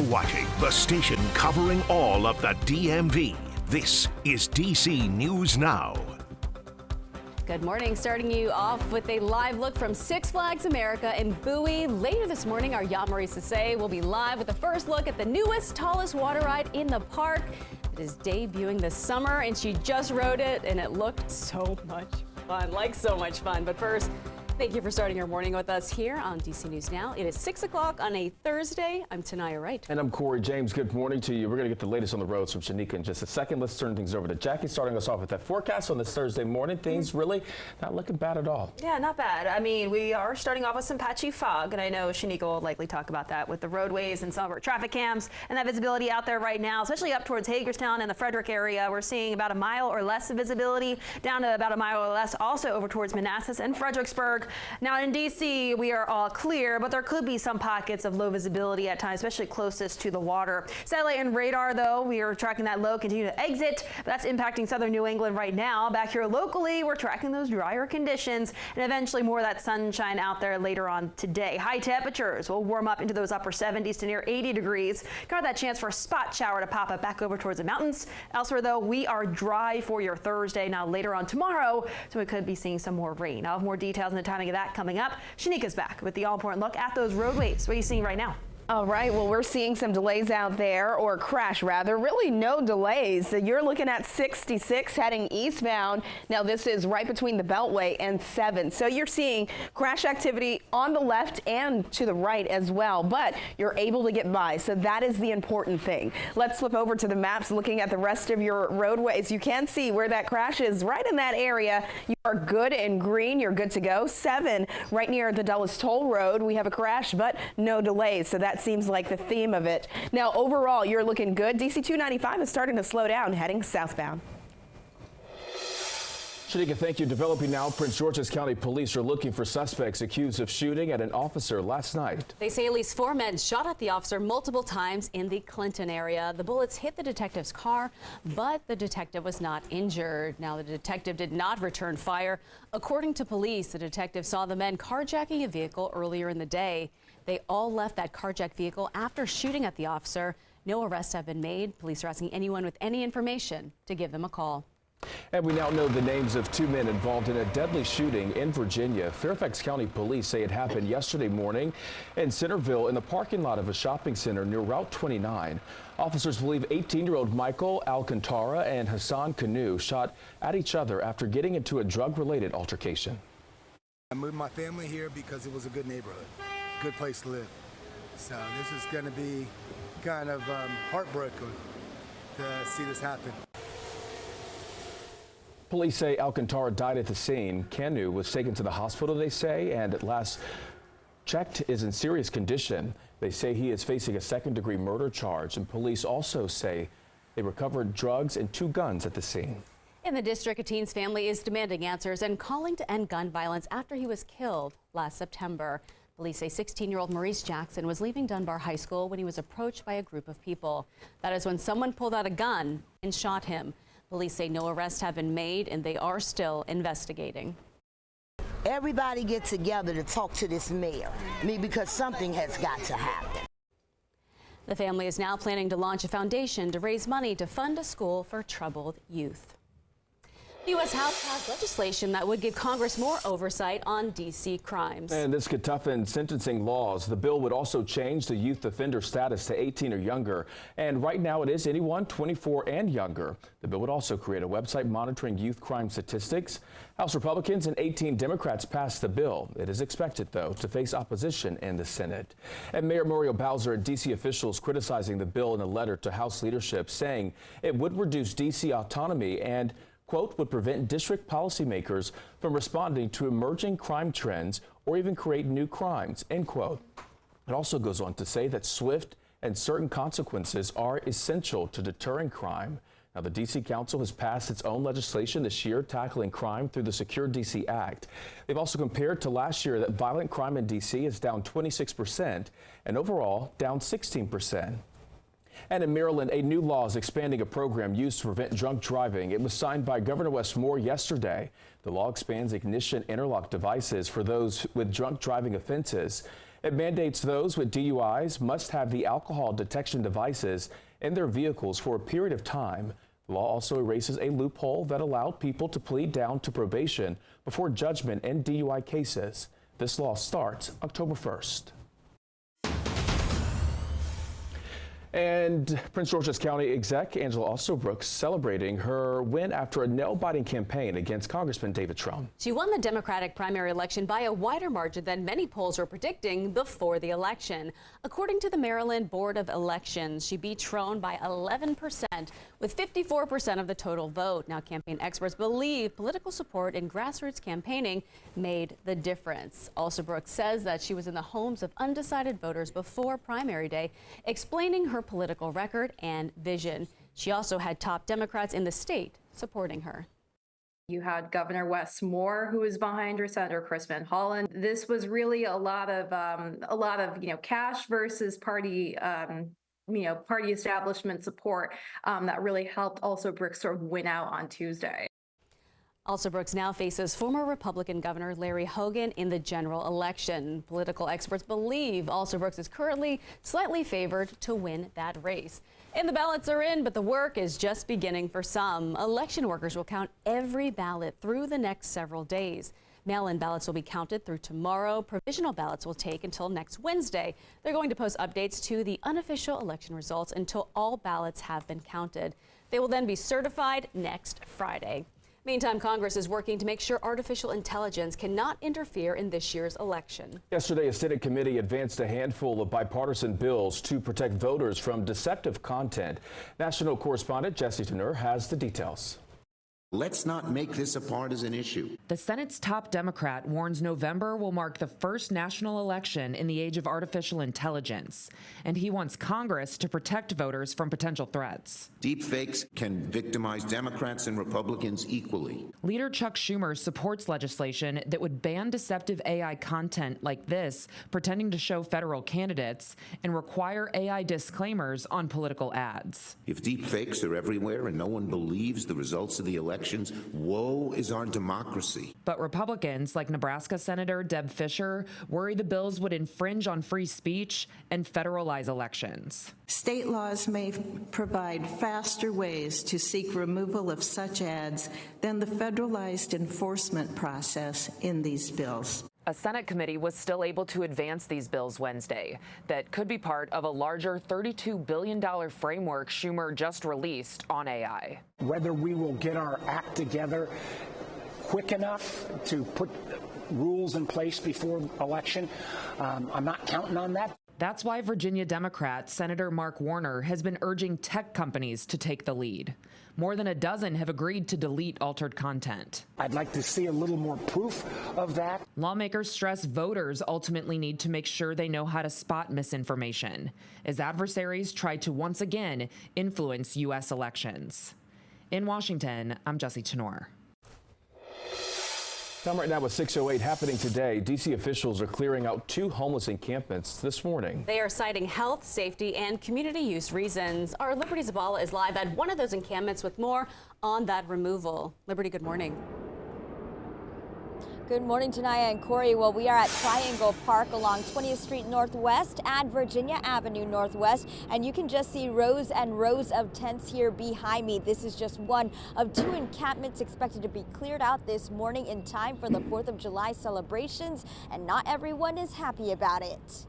watching the station covering all of the DMV. This is DC News Now. Good morning. Starting you off with a live look from Six Flags America in Bowie. Later this morning, our yacht Marisa Say will be live with the first look at the newest, tallest water ride in the park. It is debuting this summer, and she just rode it, and it looked so much fun, like so much fun. But first, thank you for starting your morning with us here on DC News Now. It is 6 o'clock on a Thursday. I'm Tanaya Wright. And I'm Corey James. Good morning to you. We're going to get the latest on the roads from Shanika in just a second. Let's turn things over to Jackie, starting us off with that forecast on this Thursday morning. Things really not looking bad at all. Yeah, not bad. I mean, we are starting off with some patchy fog, and I know Shanika will likely talk about that with the roadways and some of our traffic cams and that visibility out there right now, especially up towards Hagerstown and the Frederick area. We're seeing about a mile or less of visibility, down to about a mile or less also over towards Manassas and Fredericksburg. Now in DC, we are all clear, but there could be some pockets of low visibility at times, especially closest to the water. Satellite and radar, though, we are tracking that low, continue to exit. That's impacting southern New England right now. Back here locally, we're tracking those drier conditions and eventually more of that sunshine out there later on today. High temperatures will warm up into those upper 70s to near 80 degrees. Got that chance for a spot shower to pop up back over towards the mountains. Elsewhere, though, we are dry for your Thursday. Now later on tomorrow, so we could be seeing some more rain. I'll have more details on the timing of that coming up. Shanika's back with the all-important look at those roadways. What are you seeing right now? All right, well, we're seeing some delays out there, or crash rather, really no delays. So you're looking at 66 heading eastbound. Now this is right between the Beltway and 7. So you're seeing crash activity on the left and to the right as well, but you're able to get by. So that is the important thing. Let's flip over to the maps looking at the rest of your roadways. You can see where that crash is right in that area. You are good and green. You're good to go. 7 right near the Dulles Toll Road. We have a crash, but no delays. So that seems like the theme of it. Now, overall, you're looking good. DC 295 is starting to slow down, heading southbound. Shanika, thank you. Developing now, Prince George's County Police are looking for suspects accused of shooting at an officer last night. They say at least 4 men shot at the officer multiple times in the Clinton area. The bullets hit the detective's car, but the detective was not injured. Now, the detective did not return fire. According to police, the detective saw the men carjacking a vehicle earlier in the day. They all left that carjacked vehicle after shooting at the officer. No arrests have been made. Police are asking anyone with any information to give them a call. And we now know the names of 2 men involved in a deadly shooting in Virginia. Fairfax County Police say it happened yesterday morning in Centerville in the parking lot of a shopping center near Route 29. Officers believe 18-year-old Michael Alcantara and Hassan Canoe shot at each other after getting into a drug-related altercation. I moved my family here because it was a good neighborhood, good place to live. So this is going to be kind of heartbreaking to see this happen. Police say Alcantara died at the scene. Canoe was taken to the hospital, they say, and at last checked is in serious condition. They say he is facing a second-degree murder charge, and police also say they recovered drugs and 2 guns at the scene. In the district, a teen's family is demanding answers and calling to end gun violence after he was killed last September. Police say 16-year-old Maurice Jackson was leaving Dunbar High School when he was approached by a group of people. That is when someone pulled out a gun and shot him. Police say no arrests have been made and they are still investigating. Everybody get together to talk to this mayor. Because something has got to happen. The family is now planning to launch a foundation to raise money to fund a school for troubled youth. The U.S. House passed legislation that would give Congress more oversight on D.C. crimes. And this could toughen sentencing laws. The bill would also change the youth offender status to 18 or younger. And right now it is anyone 24 and younger. The bill would also create a website monitoring youth crime statistics. House Republicans and 18 Democrats passed the bill. It is expected, though, to face opposition in the Senate. And Mayor Muriel Bowser and D.C. officials criticizing the bill in a letter to House leadership, saying it would reduce D.C. autonomy and quote, would prevent district policymakers from responding to emerging crime trends or even create new crimes, end quote. It also goes on to say that swift and certain consequences are essential to deterring crime. Now, the D.C. Council has passed its own legislation this year tackling crime through the Secure D.C. Act. They've also compared to last year that violent crime in D.C. is down 26% and overall down 16%. And in Maryland, a new law is expanding a program used to prevent drunk driving. It was signed by Governor Wes Moore yesterday. The law expands ignition interlock devices for those with drunk driving offenses. It mandates those with DUIs must have the alcohol detection devices in their vehicles for a period of time. The law also erases a loophole that allowed people to plead down to probation before judgment in DUI cases. This law starts October 1st. And Prince George's County Exec Angela Alsobrooks celebrating her win after a nail-biting campaign against Congressman David Trump. She won the Democratic primary election by a wider margin than many polls were predicting before the election. According to the Maryland Board of Elections, she beat Trump by 11%, with 54% of the total vote. Now, campaign experts believe political support and grassroots campaigning made the difference. Alsobrooks says that she was in the homes of undecided voters before primary day, explaining her political record and vision. She also had top Democrats in the state supporting her. You had Governor Wes Moore, who was behind her, Senator Chris Van Hollen. This was really a lot of cash versus party party establishment support that really helped Alsobrooks sort of win out on Tuesday. Alsobrooks now faces former Republican Governor Larry Hogan in the general election. Political experts believe Alsobrooks is currently slightly favored to win that race. And the ballots are in, but the work is just beginning for some. Election workers will count every ballot through the next several days. Mail-in ballots will be counted through tomorrow. Provisional ballots will take until next Wednesday. They're going to post updates to the unofficial election results until all ballots have been counted. They will then be certified next Friday. Meantime, Congress is working to make sure artificial intelligence cannot interfere in this year's election. Yesterday, a Senate committee advanced a handful of bipartisan bills to protect voters from deceptive content. National correspondent Jesse Teneur has the details. Let's not make this a partisan issue. The Senate's top Democrat warns November will mark the first national election in the age of artificial intelligence, and he wants Congress to protect voters from potential threats. Deepfakes can victimize Democrats and Republicans equally. Leader Chuck Schumer supports legislation that would ban deceptive AI content like this, pretending to show federal candidates, and require AI disclaimers on political ads. If deepfakes are everywhere and no one believes the results of the election, woe is our democracy. But Republicans like Nebraska Senator Deb Fischer worry the bills would infringe on free speech and federalize elections. State laws may provide faster ways to seek removal of such ads than the federalized enforcement process in these bills. A Senate committee was still able to advance these bills Wednesday that could be part of a larger $32 billion framework Schumer just released on AI. Whether we will get our act together quick enough to put rules in place before election, I'm not counting on that. That's why Virginia Democrat Senator Mark Warner has been urging tech companies to take the lead. More than a dozen have agreed to delete altered content. I'd like to see a little more proof of that. Lawmakers stress voters ultimately need to make sure they know how to spot misinformation, as adversaries try to once again influence U.S. elections. In Washington, I'm Jesse Tenor. Time right now with 6:08 happening today. D.C. officials are clearing out 2 homeless encampments this morning. They are citing health, safety, and community use reasons. Our Liberty Zabala is live at one of those encampments with more on that removal. Liberty, good morning. Good morning, Tanaya and Corey. Well, we are at Triangle Park along 20th Street Northwest and Virginia Avenue Northwest, and you can just see rows and rows of tents here behind me. This is just one of 2 encampments expected to be cleared out this morning in time for the 4th of July celebrations, and not everyone is happy about it.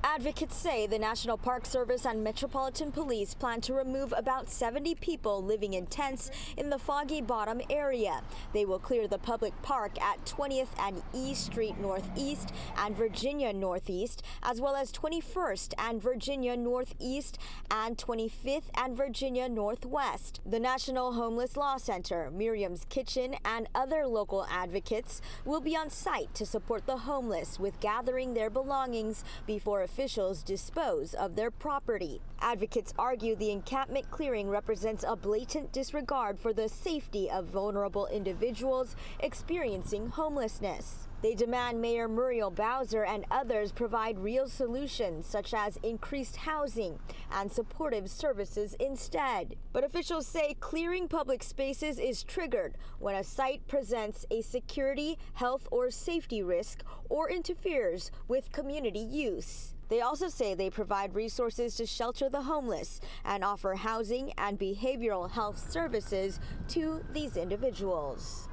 Advocates say the National Park Service and Metropolitan Police plan to remove about 70 people living in tents in the Foggy Bottom area. They will clear the public park at 20th and East Street Northeast and Virginia Northeast, as well as 21st and Virginia Northeast and 25th and Virginia Northwest. The National Homeless Law Center, Miriam's Kitchen, and other local advocates will be on site to support the homeless with gathering their belongings before officials dispose of their property. Advocates argue the encampment clearing represents a blatant disregard for the safety of vulnerable individuals experiencing homelessness. They demand Mayor Muriel Bowser and others provide real solutions, such as increased housing and supportive services instead. But officials say clearing public spaces is triggered when a site presents a security, health, or safety risk or interferes with community use. They also say they provide resources to shelter the homeless and offer housing and behavioral health services to these individuals.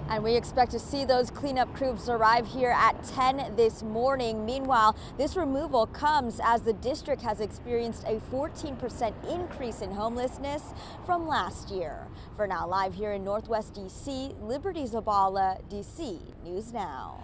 And we expect to see those cleanup crews arrive here at 10 this morning. Meanwhile, this removal comes as the district has experienced a 14% increase in homelessness from last year. For now, live here in Northwest DC, Liberty Zabala, DC News Now.